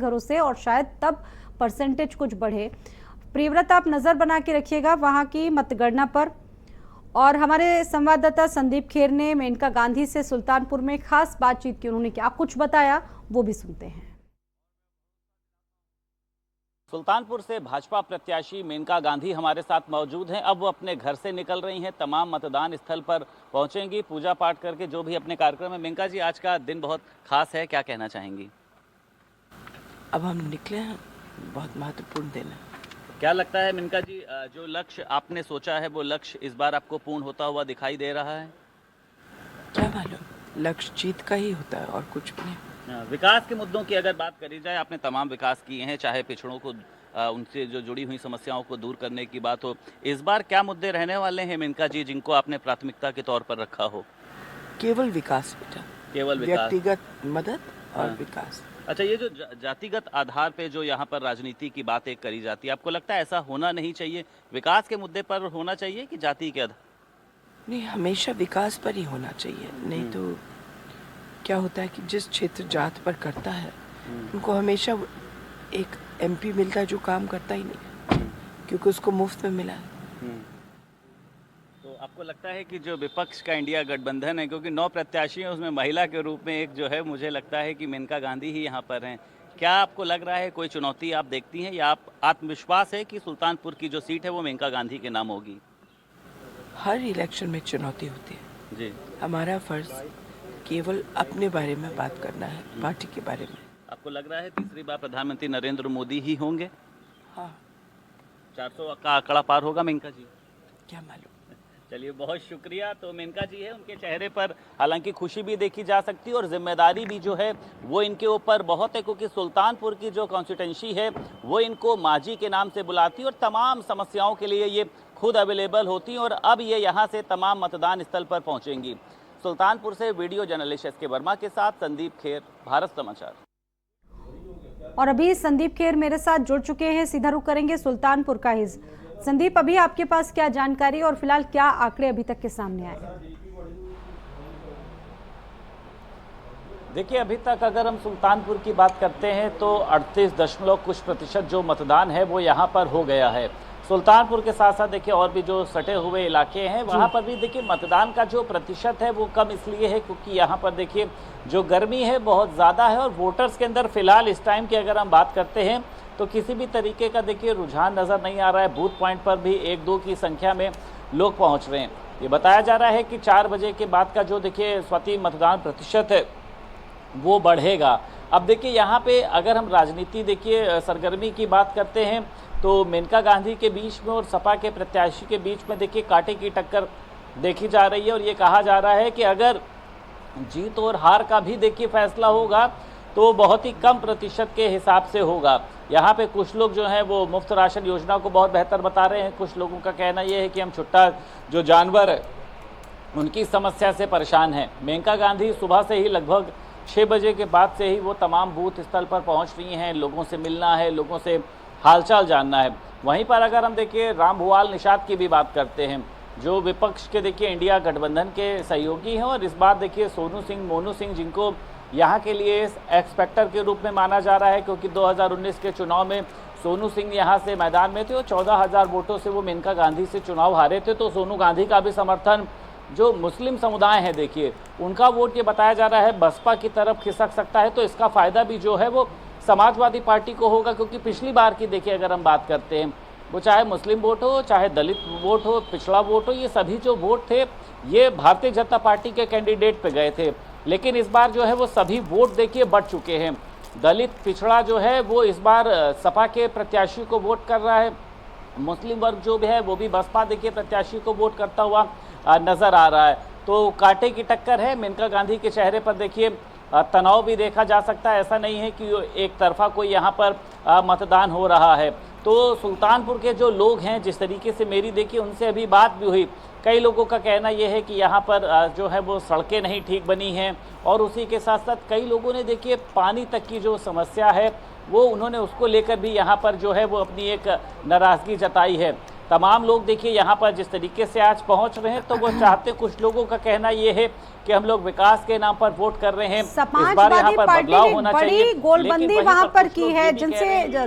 घरों से और शायद तब परसेंटेज कुछ बढ़े। प्रियव्रत, आप नजर बना के रखिएगा वहां की मतगणना पर। और हमारे संवाददाता संदीप खेर ने मेनका गांधी से सुल्तानपुर में खास बातचीत की, उन्होंने क्या कुछ बताया वो भी सुनते हैं। सुल्तानपुर से भाजपा प्रत्याशी मेनका गांधी हमारे साथ मौजूद हैं। अब वो अपने घर से निकल रही हैं, तमाम मतदान स्थल पर पहुंचेंगी पूजा पाठ करके, जो भी अपने कार्यक्रम है। मेनका जी, आज का दिन बहुत खास है, क्या कहना चाहेंगी? अब हम निकले हैं, बहुत महत्वपूर्ण दिन है। क्या लगता है मेनका जी, जो लक्ष्य आपने सोचा है वो लक्ष्य इस बार आपको पूर्ण होता हुआ दिखाई दे रहा है? क्या मालूम, लक्ष्य जीत का ही होता है और कुछ भी नहीं। विकास के मुद्दों की अगर बात करी जाए, आपने तमाम विकास किए हैं, चाहे पिछड़ों को उनसे जो जुड़ी हुई समस्याओं को दूर करने की बात हो। इस बार क्या मुद्दे रहने वाले हैं मेनका जी, जिनको आपने प्राथमिकता के तौर पर रखा हो? केवल विकास बेटा, केवल विकास, व्यक्तिगत मदद और हाँ। विकास। अच्छा, ये जो जातिगत आधार पे जो यहाँ पर राजनीति की बात एक करी जाती है, आपको लगता है ऐसा होना नहीं चाहिए? विकास के मुद्दे पर होना चाहिए कि जाति के आधार? नहीं, हमेशा विकास पर ही होना चाहिए। नहीं तो क्या होता है कि जिस क्षेत्र जात पर करता है उनको हमेशा एक एमपी मिलता है जो काम करता ही नहीं, क्योंकि उसको मुफ्त में मिला है। तो आपको लगता है कि जो विपक्ष का इंडिया गठबंधन है, क्योंकि 9 प्रत्याशी हैं, उसमें महिला के रूप में एक जो है, मुझे लगता है कि मेनका गांधी ही यहाँ पर हैं, क्या आपको लग रहा है कोई चुनौती आप देखती हैं, या आप आत्मविश्वास है कि सुल्तानपुर की जो सीट है वो मेनका गांधी के नाम होगी? हर इलेक्शन में चुनौती होती है जी। हमारा फर्ज केवल अपने बारे में बात करना है, पार्टी के बारे में। आपको लग रहा है तीसरी बार प्रधानमंत्री नरेंद्र मोदी ही होंगे? हाँ। 400 का आंकड़ा पार होगा मेनका जी? क्या मालूम। चलिए, बहुत शुक्रिया। तो मेनका जी है, उनके चेहरे पर हालांकि खुशी भी देखी जा सकती है और जिम्मेदारी भी जो है वो इनके ऊपर बहुत है, क्योंकि सुल्तानपुर की जो कॉन्स्टिट्यूंसी है वो इनको माजी के नाम से बुलाती है और तमाम समस्याओं के लिए ये खुद अवेलेबल होती हैं। और अब ये यहाँ से तमाम मतदान स्थल पर पहुँचेंगी। सुल्तानपुर से वीडियो जर्नलिस्ट एस के वर्मा के साथ संदीप खेर, भारत समाचार। और अभी संदीप खेर मेरे साथ जुड़ चुके हैं, सीधा रुख करेंगे सुल्तानपुर का ही। संदीप, अभी आपके पास क्या जानकारी और फिलहाल क्या आंकड़े अभी तक के सामने आए? देखिए, अभी तक अगर हम सुल्तानपुर की बात करते हैं तो 38% जो मतदान है वो यहाँ पर हो गया है। सुल्तानपुर के साथ साथ देखिए और भी जो सटे हुए इलाके हैं वहाँ पर भी देखिए मतदान का जो प्रतिशत है वो कम इसलिए है क्योंकि यहाँ पर देखिए जो गर्मी है बहुत ज़्यादा है और वोटर्स के अंदर फिलहाल इस टाइम की अगर हम बात करते हैं तो किसी भी तरीके का देखिए रुझान नज़र नहीं आ रहा है। बूथ पॉइंट पर भी 1-2 की संख्या में लोग पहुँच रहे हैं। ये बताया जा रहा है कि 4 बजे के बाद का जो देखिए स्वतः मतदान प्रतिशत है वो बढ़ेगा। अब देखिए यहाँ पे अगर हम राजनीति देखिए सरगर्मी की बात करते हैं तो मेनका गांधी के बीच में और सपा के प्रत्याशी के बीच में देखिए कांटे की टक्कर देखी जा रही है और ये कहा जा रहा है कि अगर जीत और हार का भी देखिए फैसला होगा तो बहुत ही कम प्रतिशत के हिसाब से होगा। यहाँ पे कुछ लोग जो हैं वो मुफ्त राशन योजना को बहुत बेहतर बता रहे हैं। कुछ लोगों का कहना ये है कि हम छुट्टा जो जानवर है उनकी समस्या से परेशान हैं। मेनका गांधी सुबह से ही लगभग 6 बजे के बाद से ही वो तमाम बूथ स्थल पर पहुँच रही हैं। लोगों से मिलना है, लोगों से हालचाल जानना है। वहीं पर अगर हम देखिए रामभुआल निषाद की भी बात करते हैं जो विपक्ष के देखिए इंडिया गठबंधन के सहयोगी हैं और इस बार देखिए सोनू सिंह, मोनू सिंह जिनको यहाँ के लिए एक्सपेक्टर के रूप में माना जा रहा है क्योंकि 2019 के चुनाव में सोनू सिंह यहाँ से मैदान में थे और 14,000 वोटों से वो मेनका गांधी से चुनाव हारे थे। तो सोनू गांधी का भी समर्थन जो मुस्लिम समुदाय है देखिए उनका वोट ये बताया जा रहा है बसपा की तरफ खिसक सकता है। तो इसका फ़ायदा भी जो है वो समाजवादी पार्टी को होगा क्योंकि पिछली बार की देखिए अगर हम बात करते हैं वो चाहे मुस्लिम वोट हो, चाहे दलित वोट हो, पिछड़ा वोट हो, ये सभी जो वोट थे ये भारतीय जनता पार्टी के कैंडिडेट पे गए थे। लेकिन इस बार जो है वो सभी वोट देखिए बढ़ चुके हैं। दलित पिछड़ा जो है वो इस बार सपा के प्रत्याशी को वोट कर रहा है। मुस्लिम वर्ग जो भी है वो भी बसपा देखिए प्रत्याशी को वोट करता हुआ नज़र आ रहा है। तो कांटे की टक्कर है। मेनका गांधी के चेहरे पर देखिए तनाव भी देखा जा सकता है। ऐसा नहीं है कि एक तरफा कोई यहाँ पर मतदान हो रहा है। तो सुल्तानपुर के जो लोग हैं जिस तरीके से मेरी देखिए उनसे अभी बात भी हुई, कई लोगों का कहना यह है कि यहाँ पर जो है वो सड़कें नहीं ठीक बनी हैं और उसी के साथ साथ कई लोगों ने देखिए पानी तक की जो समस्या है वो उन्होंने उसको लेकर भी यहाँ पर जो है वो अपनी एक नाराज़गी जताई है। तमाम लोग देखिए यहाँ पर जिस तरीके से आज पहुंच रहे हैं, तो वो चाहते, कुछ लोगों का कहना ये है कि हम लोग विकास के नाम पर वोट कर रहे हैं, इस बार यहाँ समाजवादी पर पार्टी बदलाव ने होना बड़ी चाहिए। गोलबंदी लेकिन वहां वहीं पर कुछ की लोग है ये भी कह रहे हैं जिनसे